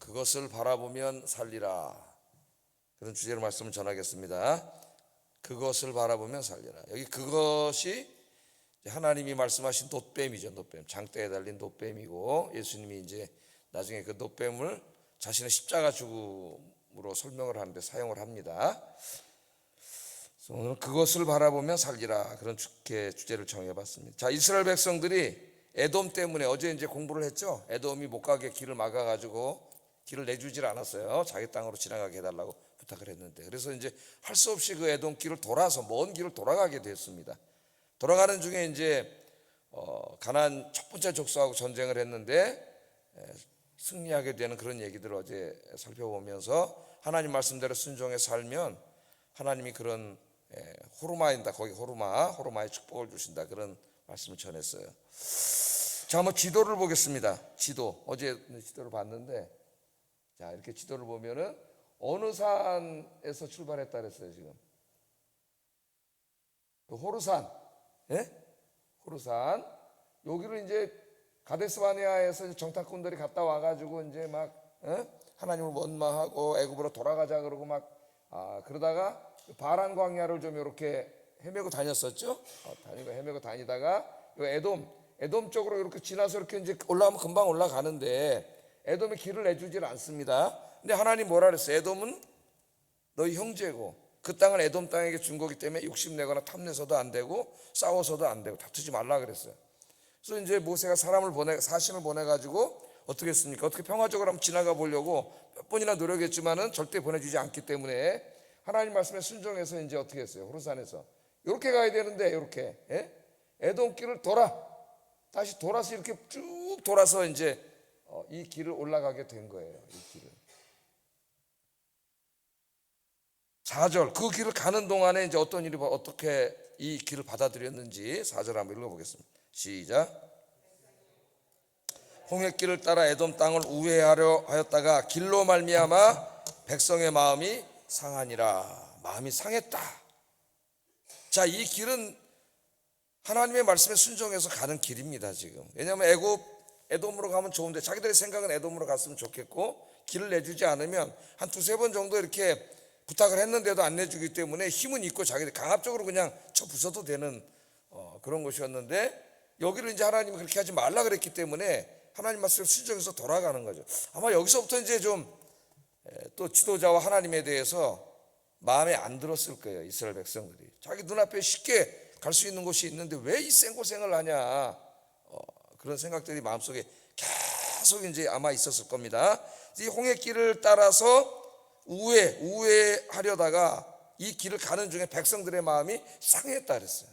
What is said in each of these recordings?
그것을 바라보면 살리라. 그런 주제로 말씀을 전하겠습니다. 그것을 바라보면 살리라. 여기 그것이 하나님이 말씀하신 놋뱀이죠. 놋뱀, 장대에 달린 놋뱀이고, 예수님이 이제 나중에 그 놋뱀을 자신의 십자가 죽음으로 설명을 하는데 사용을 합니다. 그래서 오늘 그것을 바라보면 살리라, 그런 주제를 정해봤습니다. 자, 이스라엘 백성들이 에돔 때문에 어제 이제 공부를 했죠. 에돔이 못 가게 길을 막아가지고 길을 내주질 않았어요. 자기 땅으로 지나가게 해달라고 부탁을 했는데, 그래서 이제 할 수 없이 그 에돔 길을 돌아서 먼 길을 돌아가게 됐습니다. 돌아가는 중에 이제 가나안 첫 번째 족속하고 전쟁을 했는데 승리하게 되는 그런 얘기들을 어제 살펴보면서, 하나님 말씀대로 순종해 살면 하나님이 그런 호르마인다, 거기 호르마의 축복을 주신다, 그런 말씀을 전했어요. 자, 한번 지도를 보겠습니다. 지도, 어제 지도를 봤는데, 자, 이렇게 지도를 보면은 어느 산에서 출발했다 그랬어요. 지금 호르산, 호르산, 여기를 이제 가데스바네아에서 정탐꾼들이 갔다 와가지고 이제 막 하나님을 원망하고 애굽으로 돌아가자 그러고 막 그러다가 바란 광야를 좀 이렇게 헤매고 다녔었죠. 헤매고 다니다가 에돔 쪽으로 이렇게 지나서 이렇게 이제 올라가면 금방 올라가는데 에돔이 길을 내주질 않습니다. 근데 하나님 뭐라 그랬어요? 에돔은 너희 형제고 그 땅을 에돔 땅에게 준 거기 때문에 욕심내거나 탐내서도 안 되고 싸워서도 안 되고 다투지 말라 그랬어요. 그래서 이제 모세가 사신을 보내가지고 어떻게 했습니까? 어떻게 평화적으로 한번 지나가 보려고 몇 번이나 노력했지만은 절대 보내주지 않기 때문에 하나님 말씀에 순종해서 이제 어떻게 했어요? 호르산에서 이렇게 가야 되는데, 이렇게 에돔 길을 다시 돌아서 이렇게 쭉 돌아서 이제 이 길을 올라가게 된 거예요. 이 길을 4절, 그 길을 가는 동안에 이제 어떤 일이 어떻게 이 길을 받아들였는지 4절 한번 읽어보겠습니다. 시작. 홍해길을 따라 에돔 땅을 우회하려 하였다가 길로 말미암아 백성의 마음이 상하니라. 마음이 상했다. 자, 이 길은 하나님의 말씀에 순종해서 가는 길입니다. 지금 왜냐하면 에돔으로 가면 좋은데 자기들의 생각은 에돔으로 갔으면 좋겠고, 길을 내주지 않으면 한 두세 번 정도 이렇게 부탁을 했는데도 안 내주기 때문에 힘은 있고 자기들 강압적으로 그냥 쳐 부숴도 되는 그런 것이었는데, 여기를 이제 하나님이 그렇게 하지 말라 그랬기 때문에 하나님 말씀에 순종해서 돌아가는 거죠. 아마 여기서부터 이제 좀 또 지도자와 하나님에 대해서 마음에 안 들었을 거예요. 이스라엘 백성들이 자기 눈앞에 쉽게 갈 수 있는 곳이 있는데 왜 이 생고생을 하냐, 그런 생각들이 마음속에 계속 이제 아마 있었을 겁니다. 이 홍해길을 따라서 우회하려다가 이 길을 가는 중에 백성들의 마음이 상했다 그랬어요.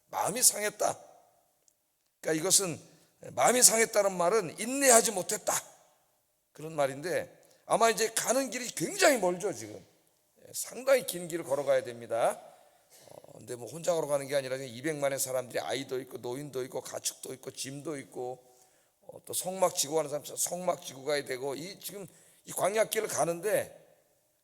마음이 상했다. 그러니까 이것은 마음이 상했다는 말은 인내하지 못했다, 그런 말인데, 아마 이제 가는 길이 굉장히 멀죠. 지금 상당히 긴 길을 걸어가야 됩니다. 근데 뭐 혼자 걸어가는 게 아니라 200만의 사람들이, 아이도 있고 노인도 있고 가축도 있고 짐도 있고 또 성막 지고 가는 사람 성막 지고 가야 되고, 지금 이 광야길을 가는데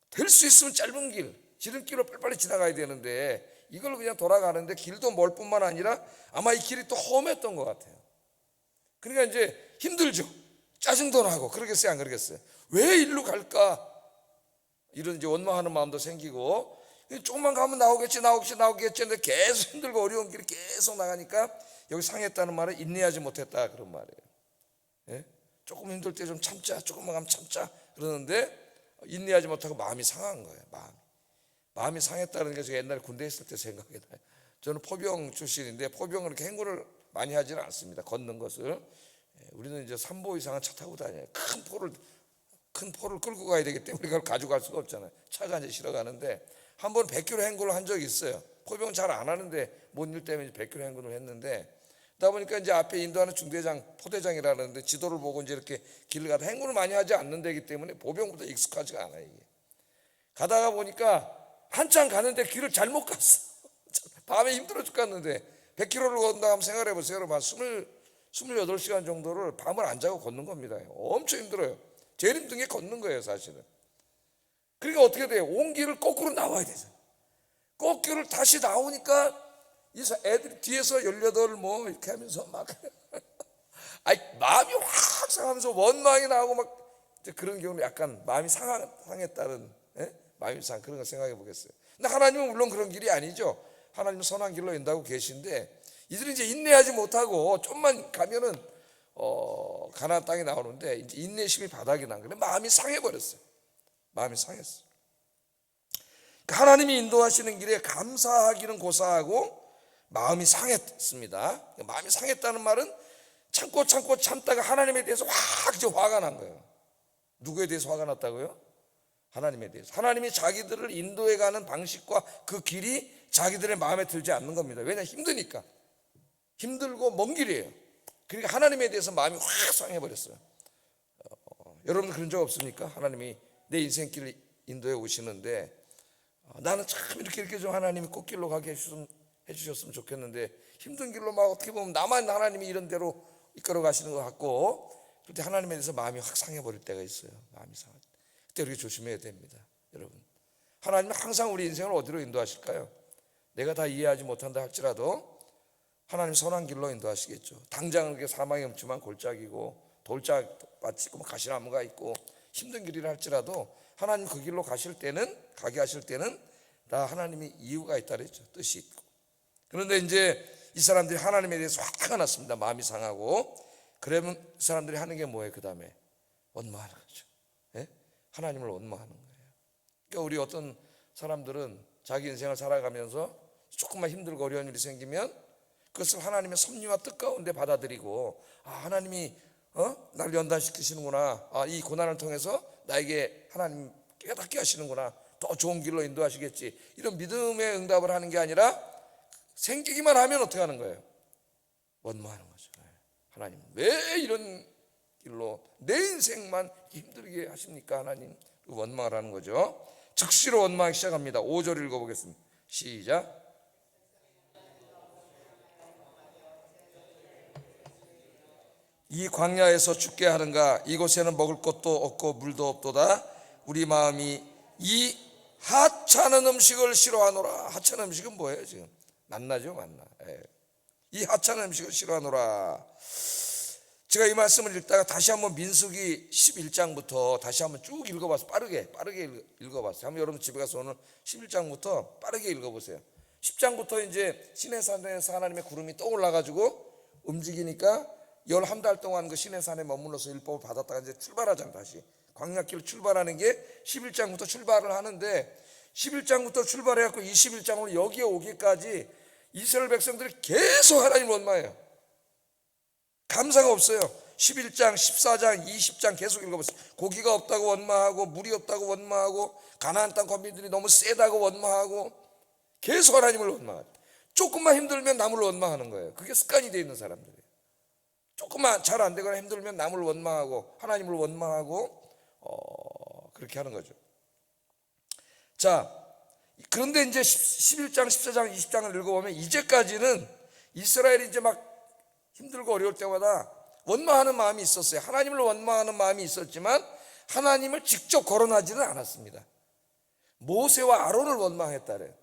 될 수 있으면 짧은 길, 지름길로 빨리빨리 지나가야 되는데 이걸 그냥 돌아가는데 길도 멀 뿐만 아니라 아마 이 길이 또 험했던 것 같아요. 그러니까 이제 힘들죠. 짜증도 나고 그러겠어요, 안 그러겠어요? 왜 일로 갈까? 이런 이제 원망하는 마음도 생기고, 조금만 가면 나오겠지 했는데 계속 힘들고 어려운 길을 계속 나가니까 여기 상했다는 말은 인내하지 못했다, 그런 말이에요. 조금 힘들 때 좀 참자, 조금만 가면 참자 그러는데 인내하지 못하고 마음이 상한 거예요. 마음이 상했다는 게 제가 옛날에 군대 있을 때 생각이 나요. 저는 포병 출신인데 포병은 그렇게 행군을 많이 하지는 않습니다. 걷는 것을. 우리는 이제 3보 이상은 차 타고 다녀요. 큰 포를 끌고 가야 되기 때문에 그걸 가져갈 수가 없잖아요. 차가 이제 실어 가는데 한 번 100km 행군을 한 적이 있어요. 포병은 잘 안 하는데 뭔 일 때문에 100km 행군을 했는데, 그러다 보니까 이제 앞에 인도하는 중대장, 포대장이라는데 지도를 보고 이제 이렇게 길을 가다, 행군을 많이 하지 않는 데이기 때문에 보병보다 익숙하지가 않아요. 이게 가다가 보니까 한참 가는데 길을 잘못 갔어. 밤에 힘들어 죽겠는데 100km를 걷는다 하면 생각해 보세요. 여러분, 한 28시간 정도를 밤을 안 자고 걷는 겁니다. 엄청 힘들어요. 제일 힘든 게 걷는 거예요, 사실은. 그러니까 어떻게 돼요? 온 길을 거꾸로 나와야 되죠. 거꾸로 다시 나오니까 이 애들이 뒤에서 18 뭐 이렇게 하면서 막 마음이 확 상하면서 원망이 나오고 막 이제 그런 경우는 약간 마음이 상했다는, 예? 마음이 그런 거 생각해 보겠어요. 근데 하나님은 물론 그런 길이 아니죠. 하나님은 선한 길로 인도하고 계신데 이들이 이제 인내하지 못하고 좀만 가면은 가나안 땅에 나오는데 이제 인내심이 바닥이 난 거예요. 마음이 상해버렸어요. 마음이 상했어요. 그러니까 하나님이 인도하시는 길에 감사하기는 고사하고 마음이 상했습니다. 마음이 상했다는 말은 참고 참다가 하나님에 대해서 확 이제 화가 난 거예요. 누구에 대해서 화가 났다고요? 하나님에 대해서. 하나님이 자기들을 인도해 가는 방식과 그 길이 자기들의 마음에 들지 않는 겁니다. 왜냐하면 힘드니까. 힘들고 먼 길이에요. 그러니까 하나님에 대해서 마음이 확 상해버렸어요. 여러분들 그런 적 없습니까? 하나님이 내 인생길 인도해 오시는데 나는 참 이렇게 좀 하나님이 꽃길로 가게 해주셨으면 좋겠는데 힘든 길로 막 어떻게 보면 나만 하나님이 이런 대로 이끌어 가시는 것 같고 그때 하나님에 대해서 마음이 확 상해버릴 때가 있어요. 마음이 상할 때. 그때 우리가 조심해야 됩니다. 여러분, 하나님은 항상 우리 인생을 어디로 인도하실까요? 내가 다 이해하지 못한다 할지라도 하나님 선한 길로 인도하시겠죠. 당장은 그게 사망이 없지만 골짜기고 돌짝밭이 있고 가시나무가 있고 힘든 길이라 할지라도 하나님 그 길로 가게 하실 때는 다 하나님이 이유가 있다 그랬죠. 뜻이 있고. 그런데 이제 이 사람들이 하나님에 대해서 화가 났습니다. 마음이 상하고. 그러면 이 사람들이 하는 게 뭐예요? 그 다음에 원망하는 거죠. 예? 하나님을 원망하는 거예요. 그러니까 우리 어떤 사람들은 자기 인생을 살아가면서 조금만 힘들고 어려운 일이 생기면 그것을 하나님의 섭리와 뜻 가운데 받아들이고 하나님이 나를 연단시키시는구나. 이 고난을 통해서 나에게 하나님 깨닫게 하시는구나. 더 좋은 길로 인도하시겠지. 이런 믿음의 응답을 하는 게 아니라 생기기만 하면 어떻게 하는 거예요? 원망하는 거죠. 하나님 왜 이런 길로 내 인생만 힘들게 하십니까? 하나님 원망을 하는 거죠. 즉시로 원망하기 시작합니다. 5절 읽어보겠습니다. 시작. 이 광야에서 죽게 하는가? 이곳에는 먹을 것도 없고 물도 없도다. 우리 마음이 이 하찮은 음식을 싫어하노라. 하찮은 음식은 뭐예요 지금? 만나죠, 만나. 이 하찮은 음식을 싫어하노라. 제가 이 말씀을 읽다가 다시 한번 민수기 11장부터 다시 한번 쭉 읽어봤어요. 빠르게 읽어봤어요. 한번 여러분 집에 가서 오늘 11장부터 빠르게 읽어보세요. 10장부터 이제 시내산에서 하나님의 구름이 떠올라가지고 움직이니까 11달 동안 그 시내산에 머물러서 율법을 받았다가 이제 출발하잖아요. 다시 광야길을 출발하는 게 11장부터 출발을 하는데 11장부터 출발해갖고 21장으로 여기에 오기까지 이스라엘 백성들이 계속 하나님을 원망해요. 감사가 없어요. 11장, 14장, 20장 계속 읽어보세요. 고기가 없다고 원망하고 물이 없다고 원망하고 가나안 땅 거민들이 너무 세다고 원망하고 계속 하나님을 원망하죠. 조금만 힘들면 남을 원망하는 거예요. 그게 습관이 되어 있는 사람들이에요. 조금만 잘 안 되거나 힘들면 남을 원망하고 하나님을 원망하고 그렇게 하는 거죠. 자, 그런데 이제 11장, 14장, 20장을 읽어보면 이제까지는 이스라엘이 이제 막 힘들고 어려울 때마다 원망하는 마음이 있었어요. 하나님을 원망하는 마음이 있었지만 하나님을 직접 거론하지는 않았습니다. 모세와 아론을 원망했다래요.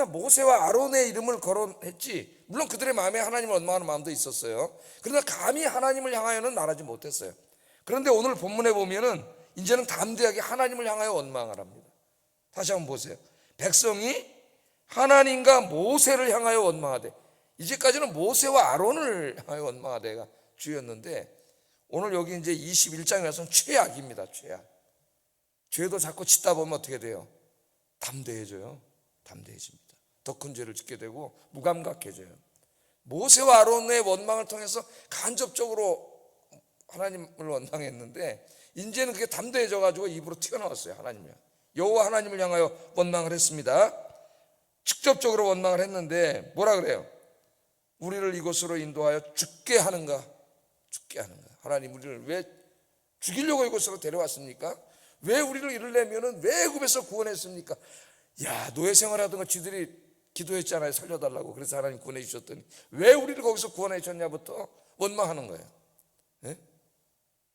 모세와 아론의 이름을 거론했지. 물론 그들의 마음에 하나님을 원망하는 마음도 있었어요. 그러나 감히 하나님을 향하여는 말하지 못했어요. 그런데 오늘 본문에 보면은 이제는 담대하게 하나님을 향하여 원망을 합니다. 다시 한번 보세요. 백성이 하나님과 모세를 향하여 원망하되, 이제까지는 모세와 아론을 향하여 원망하되가 주였는데 오늘 여기 이제 21장에 와서는 최악입니다. 최악. 죄도 자꾸 짓다 보면 어떻게 돼요? 담대해져요. 담대해집니다. 더 큰 죄를 짓게 되고 무감각해져요. 모세와 아론의 원망을 통해서 간접적으로 하나님을 원망했는데 이제는 그게 담대해져 가지고 입으로 튀어나왔어요. 하나님이요. 여호와 하나님을 향하여 원망을 했습니다. 직접적으로 원망을 했는데 뭐라 그래요? 우리를 이곳으로 인도하여 죽게 하는가? 죽게 하는가? 하나님 우리를 왜 죽이려고 이곳으로 데려왔습니까? 왜 우리를 이르려면은 왜 애굽에서 구원했습니까? 야, 노예 생활하던 거 지들이 기도했잖아요. 살려달라고. 그래서 하나님 구원해 주셨더니 왜 우리를 거기서 구원해 주셨냐부터 원망하는 거예요. 네?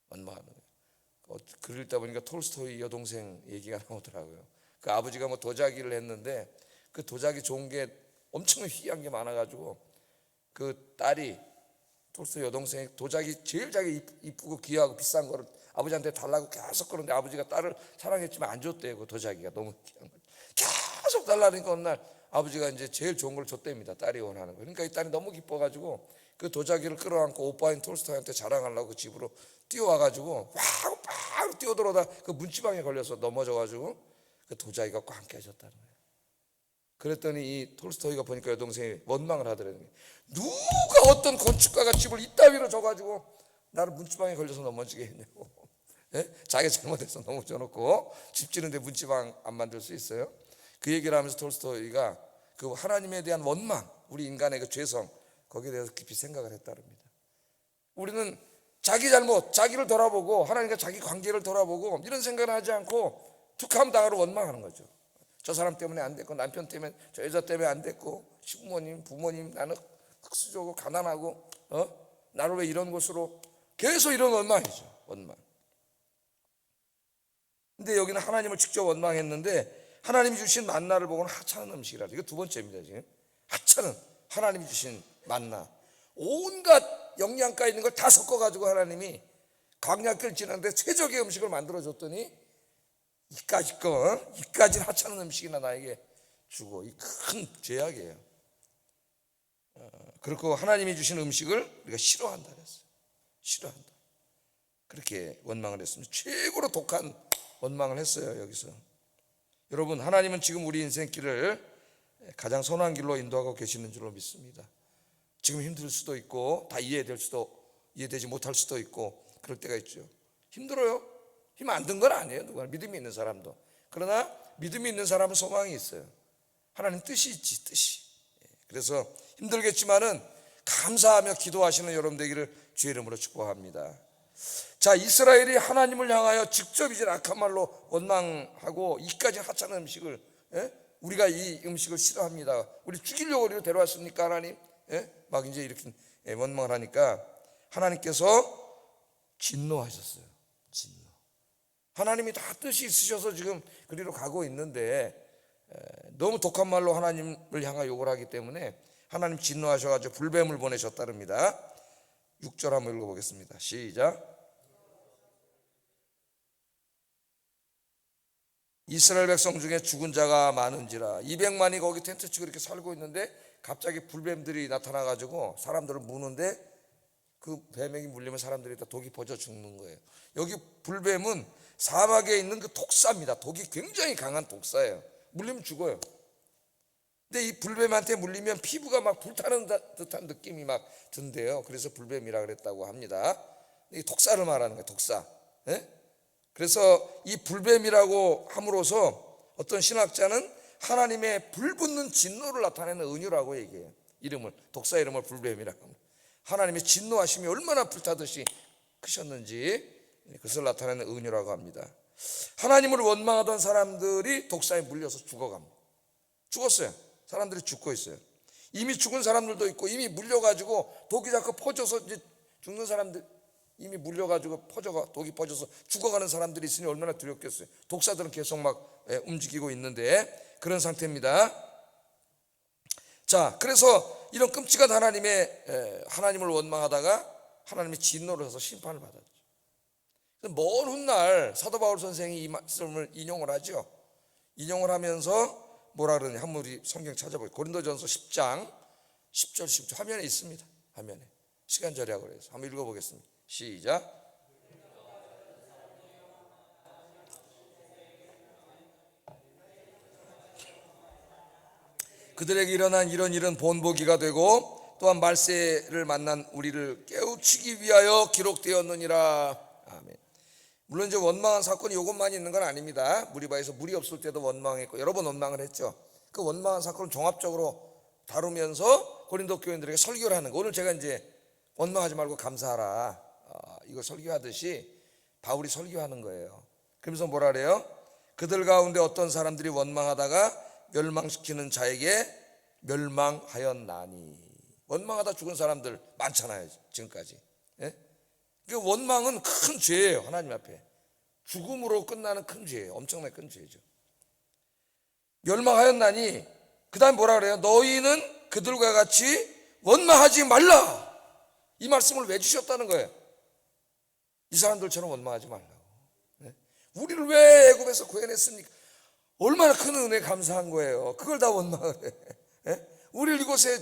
원망하는 거예요. 글 읽다 보니까 톨스토이 여동생 얘기가 나오더라고요. 그 아버지가 뭐 도자기를 했는데 그 도자기 좋은 게 엄청 희귀한 게 많아가지고 그 딸이 톨스토이 여동생이 도자기 제일 자기 이쁘고 귀하고 비싼 거를 아버지한테 달라고 계속 그러는데 아버지가 딸을 사랑했지만 안 줬대요. 그 도자기가 너무 귀한 거 계속 달라니까 어느 날 아버지가 이제 제일 좋은 걸 줬답니다. 딸이 원하는 거. 그러니까 이 딸이 너무 기뻐가지고 그 도자기를 끌어안고 오빠인 톨스토이한테 자랑하려고 그 집으로 뛰어와가지고 막 뛰어들어오다 그 문지방에 걸려서 넘어져가지고 그 도자기가 꽉 깨졌다는 거예요. 그랬더니 이 톨스토이가 보니까 여동생이 원망을 하더라고요. 누가 어떤 건축가가 집을 이따위로 줘가지고 나를 문지방에 걸려서 넘어지게 했냐고. 예? 자기가 잘못해서 넘어져놓고 집 지는데 문지방 안 만들 수 있어요? 그 얘기를 하면서 톨스토이가 그 하나님에 대한 원망, 우리 인간의 그 죄성, 거기에 대해서 깊이 생각을 했다릅니다. 우리는 자기 잘못, 자기를 돌아보고 하나님과 자기 관계를 돌아보고 이런 생각을 하지 않고 툭하면 당하러 원망하는 거죠. 저 사람 때문에 안 됐고, 남편 때문에, 저 여자 때문에 안 됐고, 시부모님, 부모님, 나는 흙수저고 가난하고, 나를 왜 이런 곳으로, 계속 이런 원망이죠. 원망. 근데 여기는 하나님을 직접 원망했는데 하나님이 주신 만나를 보고는 하찮은 음식이라죠. 이거 두 번째입니다. 지금 하찮은, 하나님이 주신 만나, 온갖 영양가 있는 걸 다 섞어가지고 하나님이 광야길 지났는데 최적의 음식을 만들어줬더니 이까지 하찮은 음식이나 나에게 주고, 이 큰 죄악이에요. 그렇고 하나님이 주신 음식을 우리가 싫어한다 그랬어요. 싫어한다. 그렇게 원망을 했습니다. 최고로 독한 원망을 했어요. 여기서 여러분, 하나님은 지금 우리 인생길을 가장 선한 길로 인도하고 계시는 줄로 믿습니다. 지금 힘들 수도 있고 다 이해되지 못할 수도 있고 그럴 때가 있죠. 힘들어요. 힘 안 든 건 아니에요. 누가 믿음이 있는 사람도. 그러나 믿음이 있는 사람은 소망이 있어요. 하나님 뜻이 있지, 뜻이. 그래서 힘들겠지만은 감사하며 기도하시는 여러분 되기를 주의 이름으로 축복합니다. 자, 이스라엘이 하나님을 향하여 직접 이제 악한 말로 원망하고 이까지 하찮은 음식을, 우리가 이 음식을 싫어합니다. 우리 죽이려고 우리를 데려왔습니까 하나님? 막 이제 이렇게 원망을 하니까 하나님께서 진노하셨어요. 진노. 하나님이 다 뜻이 있으셔서 지금 그리로 가고 있는데 너무 독한 말로 하나님을 향하여 욕을 하기 때문에 하나님 진노하셔가지고 불뱀을 보내셨다릅니다. 6절 한번 읽어보겠습니다. 시작. 이스라엘 백성 중에 죽은 자가 많은지라 200만이 거기 텐트 치고 이렇게 살고 있는데 갑자기 불뱀들이 나타나가지고 사람들을 무는데 그 뱀에게 물리면 사람들이 다 독이 퍼져 죽는 거예요. 여기 불뱀은 사막에 있는 그 독사입니다. 독이 굉장히 강한 독사예요. 물리면 죽어요. 근데 이 불뱀한테 물리면 피부가 막 불타는 듯한 느낌이 막 든대요. 그래서 불뱀이라 그랬다고 합니다. 이 독사를 말하는 거예요. 독사. 그래서 이 불뱀이라고 함으로써 어떤 신학자는 하나님의 불붙는 진노를 나타내는 은유라고 얘기해요. 이름을, 독사 이름을 불뱀이라고 합니다. 하나님의 진노하심이 얼마나 불타듯이 크셨는지 그것을 나타내는 은유라고 합니다. 하나님을 원망하던 사람들이 독사에 물려서 죽어갑니다. 죽었어요. 사람들이 죽고 있어요. 이미 죽은 사람들도 있고 이미 물려가지고 독이 자꾸 퍼져서 이제 죽는 사람들, 이미 물려가지고 독이 퍼져서 죽어가는 사람들이 있으니 얼마나 두렵겠어요. 독사들은 계속 막 움직이고 있는데 그런 상태입니다. 자, 그래서 이런 끔찍한 하나님을 원망하다가 하나님의 진노를 해서 심판을 받았죠. 먼 훗날 사도 바울 선생이 이 말씀을 인용을 하죠. 인용을 하면서 뭐라 그러냐, 한번 우리 성경 찾아보세요. 고린도전서 10장 10절 11절 화면에 있습니다. 화면에 시간 절약을 해서 한번 읽어보겠습니다. 시작. 그들에게 일어난 이런 일은 본보기가 되고 또한 말세를 만난 우리를 깨우치기 위하여 기록되었느니라. 아멘. 물론 이제 원망한 사건이 이것만 있는 건 아닙니다. 무리바에서 물이 없을 때도 원망했고 여러 번 원망을 했죠. 그 원망한 사건을 종합적으로 다루면서 고린도 교인들에게 설교를 하는 거. 오늘 제가 이제 원망하지 말고 감사하라, 이거 설교하듯이 바울이 설교하는 거예요. 그러면서 뭐라 그래요? 그들 가운데 어떤 사람들이 원망하다가 멸망시키는 자에게 멸망하였나니. 원망하다 죽은 사람들 많잖아요, 지금까지. 그 원망은 큰 죄예요. 하나님 앞에 죽음으로 끝나는 큰 죄예요. 엄청나게 큰 죄죠. 멸망하였나니 그 다음 뭐라 그래요? 너희는 그들과 같이 원망하지 말라. 이 말씀을 왜 주셨다는 거예요? 이 사람들처럼 원망하지 말라고. 우리를 왜 애굽에서 구해냈습니까? 얼마나 큰 은혜 감사한 거예요. 그걸 다 원망을 해. 우리를 이곳에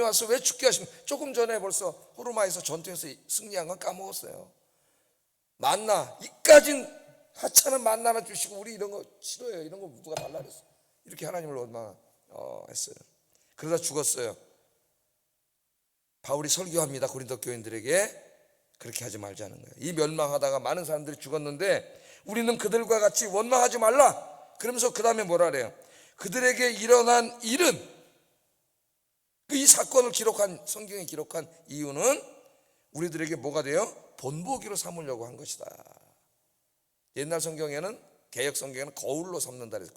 와서 왜 죽게 하십니까? 조금 전에 벌써 호르마에서 전투에서 승리한 건 까먹었어요. 만나, 이까진 하찮은 만나나 주시고 우리 이런 거 싫어요. 이런 거 누가 달라 그랬어. 이렇게 하나님을 원망했어요. 그러다 죽었어요. 바울이 설교합니다. 고린도 교인들에게 그렇게 하지 말자는 거예요. 이 멸망하다가 많은 사람들이 죽었는데 우리는 그들과 같이 원망하지 말라. 그러면서 그 다음에 뭐라 그래요? 그들에게 일어난 일은, 이 사건을 기록한, 성경에 기록한 이유는 우리들에게 뭐가 돼요? 본보기로 삼으려고 한 것이다. 옛날 성경에는, 개역 성경에는 거울로 삼는다 그래서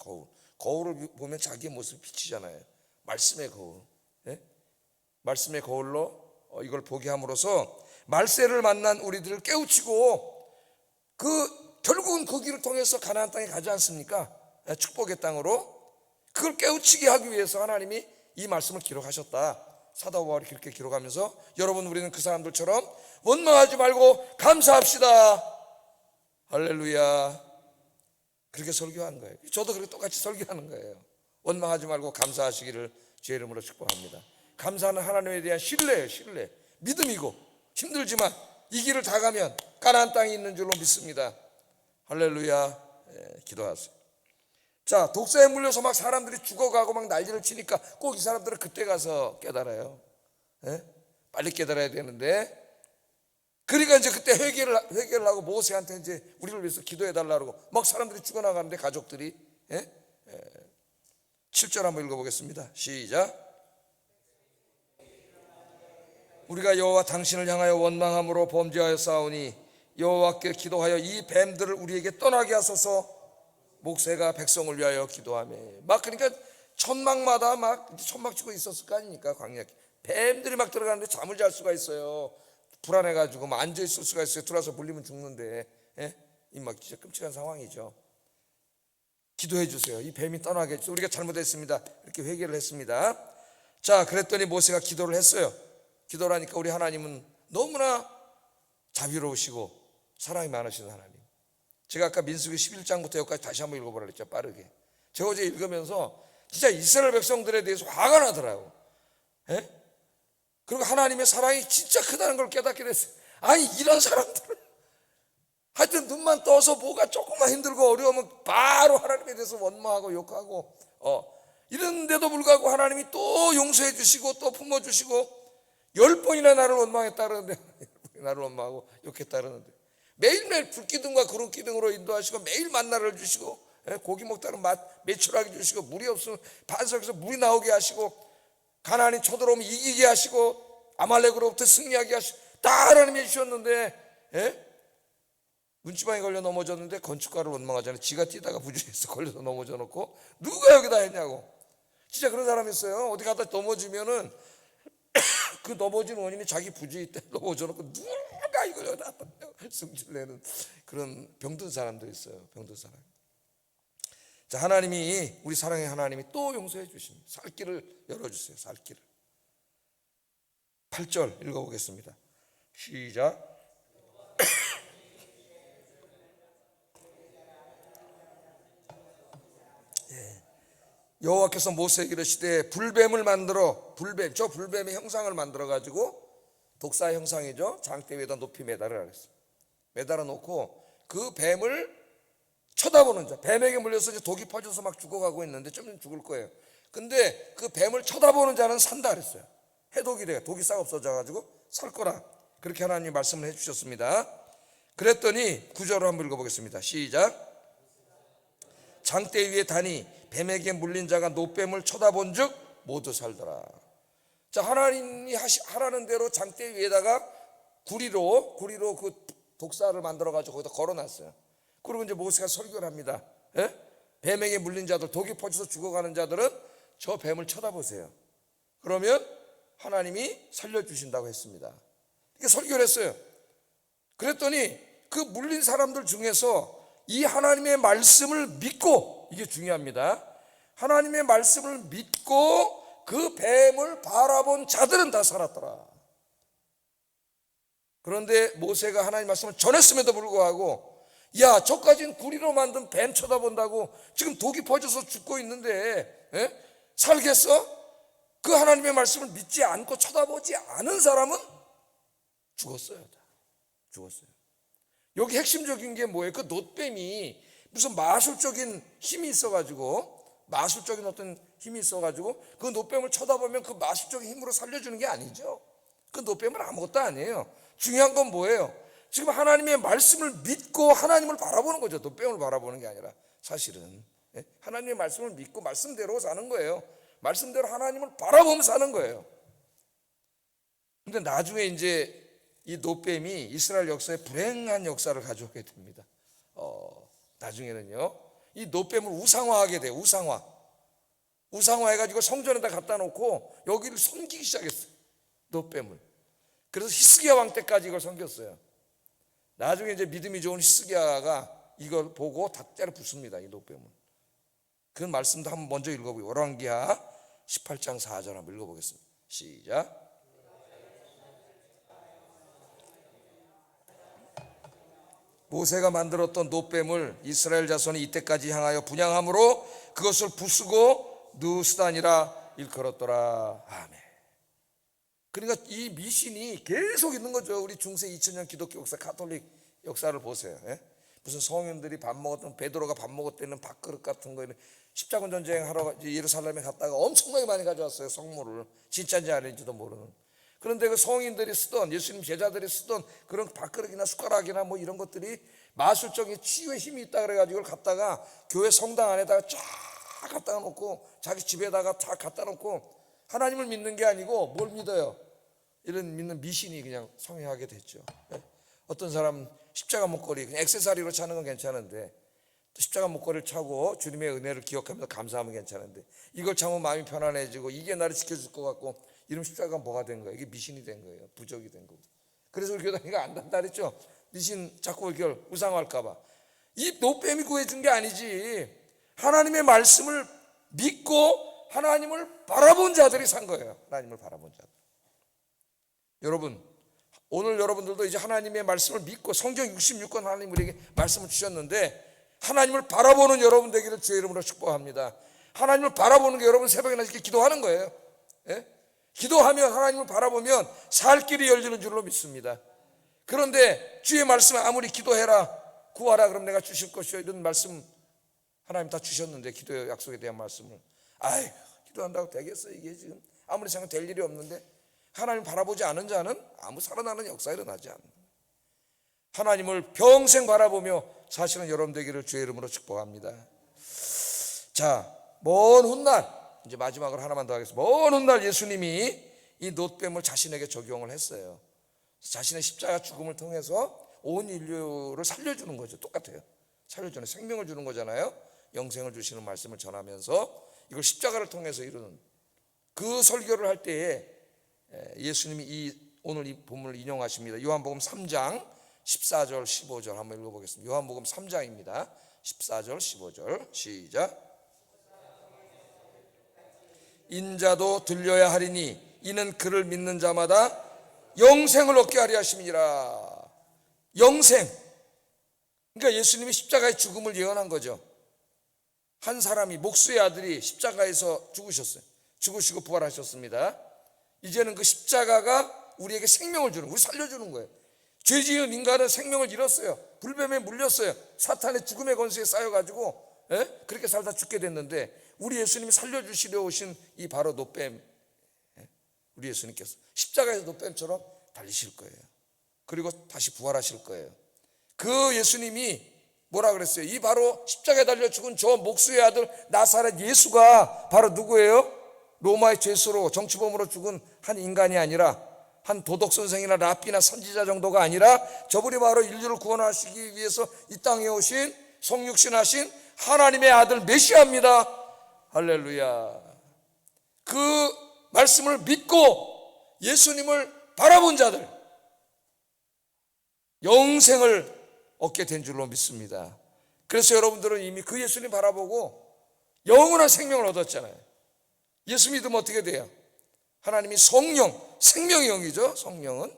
거울을 보면 자기의 모습이 비치잖아요. 말씀의 거울. 말씀의 거울로 이걸 보게 함으로써 말세를 만난 우리들을 깨우치고 결국은 그 길을 통해서 가나안 땅에 가지 않습니까? 축복의 땅으로. 그걸 깨우치게 하기 위해서 하나님이 이 말씀을 기록하셨다. 사도 바울이 그렇게 기록하면서 여러분, 우리는 그 사람들처럼 원망하지 말고 감사합시다. 할렐루야. 그렇게 설교한 거예요. 저도 그렇게 똑같이 설교하는 거예요. 원망하지 말고 감사하시기를 주의 이름으로 축복합니다. 감사는 하나님에 대한 신뢰예요. 신뢰, 믿음이고, 힘들지만 이 길을 다 가면 가나안 땅이 있는 줄로 믿습니다. 할렐루야. 기도하세요. 자, 독사에 물려서 막 사람들이 죽어가고 막 난리를 치니까 꼭 이 사람들은 그때 가서 깨달아요. 빨리 깨달아야 되는데, 그러니까 이제 그때 회개를 하고 모세한테 이제 우리를 위해서 기도해 달라고 막 사람들이 죽어나가는데, 가족들이. 7절 한번 읽어보겠습니다. 시작. 우리가 여호와 당신을 향하여 원망함으로 범죄하여 싸우니 여호와께 기도하여 이 뱀들을 우리에게 떠나게 하소서. 목새가 백성을 위하여 기도하며, 막 그러니까 천막마다 막 천막 치고 있었을 거 아닙니까? 광야 뱀들이 막 들어가는데 잠을 잘 수가 있어요. 불안해가지고 막 앉아 있을 수가 있어요. 들어와서 물리면 죽는데. 이 막 진짜 끔찍한 상황이죠. 기도해 주세요. 이 뱀이 떠나게 해주세요. 우리가 잘못했습니다. 이렇게 회개를 했습니다. 자, 그랬더니 모세가 기도를 했어요. 기도를 하니까 우리 하나님은 너무나 자비로우시고 사랑이 많으신 하나님. 제가 아까 민수기 11장부터 여기까지 다시 한번 읽어보라 그랬죠. 빠르게. 제가 어제 읽으면서 진짜 이스라엘 백성들에 대해서 화가 나더라고요. 그리고 하나님의 사랑이 진짜 크다는 걸 깨닫게 됐어요. 아니, 이런 사람들을 하여튼 눈만 떠서 뭐가 조금만 힘들고 어려우면 바로 하나님에 대해서 원망하고 욕하고, 이런데도 불구하고 하나님이 또 용서해 주시고 또 품어주시고, 10번이나 나를 원망했다 그러는데, 나를 원망하고 욕했다 그러는데, 매일매일 불기둥과 구름기둥으로 인도하시고 매일 만나를 주시고, 고기 먹다는 맛 매출하게 주시고, 물이 없으면 반석에서 물이 나오게 하시고, 가나안이 쳐들어오면 이기게 하시고, 아말렉으로부터 승리하게 하시고, 다 하나님이 해주셨는데, 문지방에 걸려 넘어졌는데 건축가를 원망하잖아요. 지가 뛰다가 부주의해서 걸려서 넘어져 놓고 누가 여기다 했냐고. 진짜 그런 사람이 있어요. 어디 가다 넘어지면은 그 넘어진 원인이 자기 부주의 때 넘어져 놓고 누가 이걸 여기다 승질내는 그런 병든 사람도 있어요. 병든 사람. 자, 하나님이, 우리 사랑의 하나님이 또 용서해 주십니다. 살 길을 열어주세요. 살 길을. 8절 읽어보겠습니다. 시작. 여호와께서 모세에게 이르시되 불뱀을 만들어, 저 불뱀의 형상을 만들어 가지고, 독사의 형상이죠. 장대 위에다 높이 매달으라 그랬어요. 매달아 놓고 그 뱀을 쳐다보는 자, 뱀에게 물려서 이제 독이 퍼져서 막 죽어가고 있는데 좀 죽을 거예요. 근데 그 뱀을 쳐다보는 자는 산다 그랬어요. 해독이 돼요. 독이 싹 없어져 가지고 살 거라, 그렇게 하나님이 말씀을 해주셨습니다. 그랬더니 9절을 한번 읽어보겠습니다. 시작. 장대 위에 다니 뱀에게 물린 자가 노뱀을 쳐다본 즉 모두 살더라. 자, 하나님이 하라는 대로 장대 위에다가 구리로 그 독사를 만들어 가지고 거기다 걸어놨어요. 그리고 이제 모세가 설교를 합니다. 뱀에게 물린 자들, 독이 퍼져서 죽어가는 자들은 저 뱀을 쳐다보세요. 그러면 하나님이 살려주신다고 했습니다. 이렇게 설교를 했어요. 그랬더니 그 물린 사람들 중에서 이 하나님의 말씀을 믿고, 이게 중요합니다. 하나님의 말씀을 믿고 그 뱀을 바라본 자들은 다 살았더라. 그런데 모세가 하나님 말씀을 전했음에도 불구하고 야, 저까지는 구리로 만든 뱀 쳐다본다고 지금 독이 퍼져서 죽고 있는데 살겠어? 그 하나님의 말씀을 믿지 않고 쳐다보지 않은 사람은 죽었어요. 죽었어요. 여기 핵심적인 게 뭐예요? 그 놋뱀이 무슨 마술적인 힘이 있어가지고, 마술적인 어떤 힘이 있어가지고 그 놋뱀을 쳐다보면 그 마술적인 힘으로 살려주는 게 아니죠. 그 놋뱀은 아무것도 아니에요. 중요한 건 뭐예요? 지금 하나님의 말씀을 믿고 하나님을 바라보는 거죠. 놋뱀을 바라보는 게 아니라 사실은 하나님의 말씀을 믿고 말씀대로 사는 거예요. 말씀대로 하나님을 바라보면서 사는 거예요. 근데 나중에 이제 이 놋뱀이 이스라엘 역사에 불행한 역사를 가져오게 됩니다. 나중에는요, 이 놋뱀을 우상화하게 돼요. 우상화해가지고 성전에다 갖다 놓고 여기를 섬기기 시작했어요. 놋뱀을. 그래서 히스기야 왕 때까지 이걸 섬겼어요. 나중에 이제 믿음이 좋은 히스기야가 이걸 보고 닭자를 붙습니다. 이 놋뱀을. 그 말씀도 한번 먼저 읽어보고 열왕기하 18장 4절 한번 읽어보겠습니다. 시작. 모세가 만들었던 놋뱀을 이스라엘 자손이 이때까지 향하여 분향함으로 그것을 부수고 누스단이라 일컬었더라. 아멘. 그러니까 이 미신이 계속 있는 거죠. 우리 중세 2000년 기독교 역사, 가톨릭 역사를 보세요. 무슨 성인들이 밥 먹었던, 베드로가 밥 먹었다는 밥그릇 같은 거, 십자군 전쟁 하러 예루살렘에 갔다가 엄청나게 많이 가져왔어요. 성물을. 진짜인지 아닌지도 모르는. 그런데 그 성인들이 쓰던, 예수님 제자들이 쓰던 그런 밥그릇이나 숟가락이나 뭐 이런 것들이 마술적인 치유의 힘이 있다 그래가지고 이걸 갖다가 교회 성당 안에다가 쫙 갖다 놓고 자기 집에다가 다 갖다 놓고 하나님을 믿는 게 아니고 뭘 믿어요? 이런 믿는 미신이 그냥 성행하게 됐죠. 어떤 사람 십자가 목걸이 그냥 액세서리로 차는 건 괜찮은데, 십자가 목걸이를 차고 주님의 은혜를 기억하면서 감사하면 괜찮은데, 이걸 차면 마음이 편안해지고 이게 나를 지켜줄 것 같고 이러면 십자가가 뭐가 된 거예요? 이게 미신이 된 거예요. 부적이 된 거고. 그래서 우리 교단이가 안 단다 그랬죠. 미신 자꾸 이렇게 우상할까 봐. 이 놋뱀이 구해준 게 아니지, 하나님의 말씀을 믿고 하나님을 바라본 자들이 산 거예요. 하나님을 바라본 자들. 여러분, 오늘 여러분들도 이제 하나님의 말씀을 믿고 성경 66권 하나님 우리에게 말씀을 주셨는데 하나님을 바라보는 여러분 되기를 주의 이름으로 축복합니다. 하나님을 바라보는 게 여러분 새벽이나 이렇게 기도하는 거예요. 기도하면, 하나님을 바라보면 살 길이 열리는 줄로 믿습니다. 그런데 주의 말씀을 아무리 기도해라, 구하라 그럼 내가 주실 것이요, 이런 말씀 하나님 다 주셨는데, 기도의 약속에 대한 말씀을, 아이 기도한다고 되겠어? 이게 지금 아무리 생각 될 일이 없는데. 하나님 바라보지 않은 자는 아무 살아나는 역사 일어나지 않는, 하나님을 평생 바라보며 사실은 여러분 되기를 주의 이름으로 축복합니다. 자, 먼 훗날, 이제 마지막으로 하나만 더 하겠습니다. 먼 훗날 예수님이 이 놋뱀을 자신에게 적용을 했어요. 자신의 십자가 죽음을 통해서 온 인류를 살려주는 거죠. 똑같아요. 살려주는, 생명을 주는 거잖아요. 영생을 주시는 말씀을 전하면서 이걸 십자가를 통해서 이루는 그 설교를 할 때에 예수님이 오늘 이 본문을 인용하십니다. 요한복음 3장 14절 15절 한번 읽어보겠습니다. 요한복음 3장입니다. 14절 15절 시작. 인자도 들려야 하리니 이는 그를 믿는 자마다 영생을 얻게 하리 하심이니라. 영생. 그러니까 예수님이 십자가의 죽음을 예언한 거죠. 한 사람이, 목수의 아들이 십자가에서 죽으셨어요. 죽으시고 부활하셨습니다. 이제는 그 십자가가 우리에게 생명을 주는, 우리 살려주는 거예요. 죄 지은 인간은 생명을 잃었어요. 불뱀에 물렸어요. 사탄의 죽음의 권세에 쌓여가지고 그렇게 살다 죽게 됐는데, 우리 예수님이 살려주시려 오신 이 바로 놋뱀, 우리 예수님께서 십자가에서 놋뱀처럼 달리실 거예요. 그리고 다시 부활하실 거예요. 그 예수님이 뭐라 그랬어요? 이 바로 십자가에 달려 죽은 저 목수의 아들 나사렛 예수가 바로 누구예요? 로마의 죄수로, 정치범으로 죽은 한 인간이 아니라, 한 도덕선생이나 랍비나 선지자 정도가 아니라, 저분이 바로 인류를 구원하시기 위해서 이 땅에 오신 성육신하신 하나님의 아들 메시아입니다. 할렐루야. 그 말씀을 믿고 예수님을 바라본 자들, 영생을 얻게 된 줄로 믿습니다. 그래서 여러분들은 이미 그 예수님 바라보고 영원한 생명을 얻었잖아요. 예수 믿으면 어떻게 돼요? 하나님이 성령, 생명의 영이죠. 성령은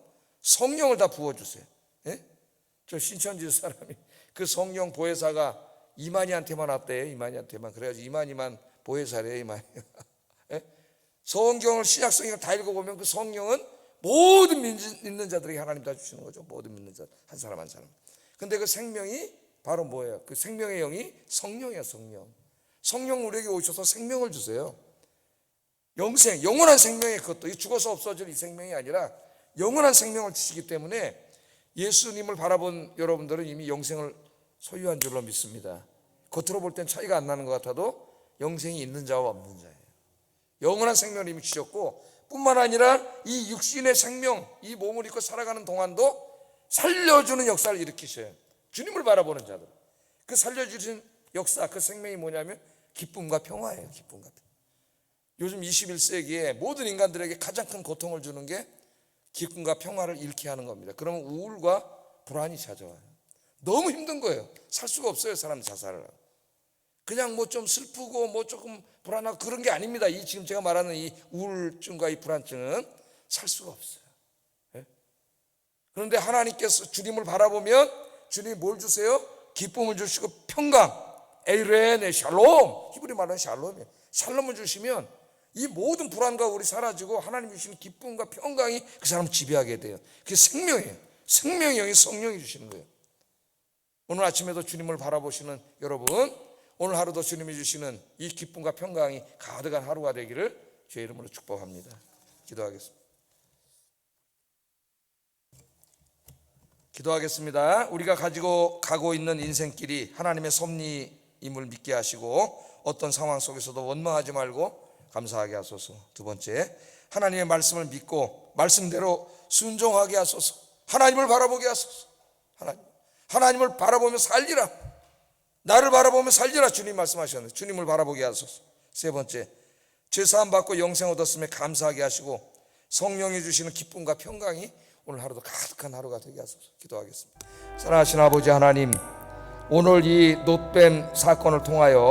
성령을 다 부어주세요. 예? 저 신천지 사람이 그 성령 보혜사가 이만희한테만 왔대요. 이만희한테만. 그래가지고 이만희만 보혜사래요. 이만희. 예? 성경을 신약성경을 다 읽어보면 그 성령은 모든 믿는 자들에게 하나님 다 주시는 거죠. 모든 믿는 자 한 사람 한 사람. 근데 그 생명이 바로 뭐예요? 그 생명의 영이 성령이에요. 성령 우리에게 오셔서 생명을 주세요. 영생, 영원한 생명의 그것도 죽어서 없어질 이 생명이 아니라 영원한 생명을 주시기 때문에 예수님을 바라본 여러분들은 이미 영생을 소유한 줄로 믿습니다. 겉으로 볼 땐 차이가 안 나는 것 같아도 영생이 있는 자와 없는 자예요. 영원한 생명을 이미 주셨고 뿐만 아니라 이 육신의 생명, 이 몸을 입고 살아가는 동안도 살려주는 역사를 일으키셔요. 주님을 바라보는 자들. 그 살려주신 역사, 그 생명이 뭐냐면 기쁨과 평화예요. 기쁨과 평화. 요즘 21세기에 모든 인간들에게 가장 큰 고통을 주는 게 기쁨과 평화를 잃게 하는 겁니다. 그러면 우울과 불안이 찾아와요. 너무 힘든 거예요. 살 수가 없어요. 사람 자살을 하고. 그냥 뭐 좀 슬프고 뭐 조금 불안하고 그런 게 아닙니다. 이 지금 제가 말하는 이 우울증과 이 불안증은 살 수가 없어요. 예? 그런데 하나님께서 주님을 바라보면 주님이 뭘 주세요? 기쁨을 주시고 평강, 에이레네 샬롬, 히브리 말하는 샬롬이에요. 샬롬을 주시면 이 모든 불안과 우울이 사라지고 하나님 주시는 기쁨과 평강이 그 사람을 지배하게 돼요. 그게 생명이에요. 생명의 영이 성령이 주시는 거예요. 오늘 아침에도 주님을 바라보시는 여러분, 오늘 하루도 주님이 주시는 이 기쁨과 평강이 가득한 하루가 되기를 주의 이름으로 축복합니다. 기도하겠습니다. 우리가 가지고 가고 있는 인생길이 하나님의 섭리임을 믿게 하시고 어떤 상황 속에서도 원망하지 말고 감사하게 하소서. 두 번째, 하나님의 말씀을 믿고 말씀대로 순종하게 하소서. 하나님을 바라보게 하소서. 하나님을 바라보며 살리라. 나를 바라보며 살리라. 주님 말씀하셨는데 주님을 바라보게 하소서. 세 번째, 죄사함 받고 영생 얻었음에 감사하게 하시고 성령이 주시는 기쁨과 평강이 오늘 하루도 가득한 하루가 되게 하소서. 기도하겠습니다. 사랑하신 아버지 하나님, 오늘 이 놋뱀 사건을 통하여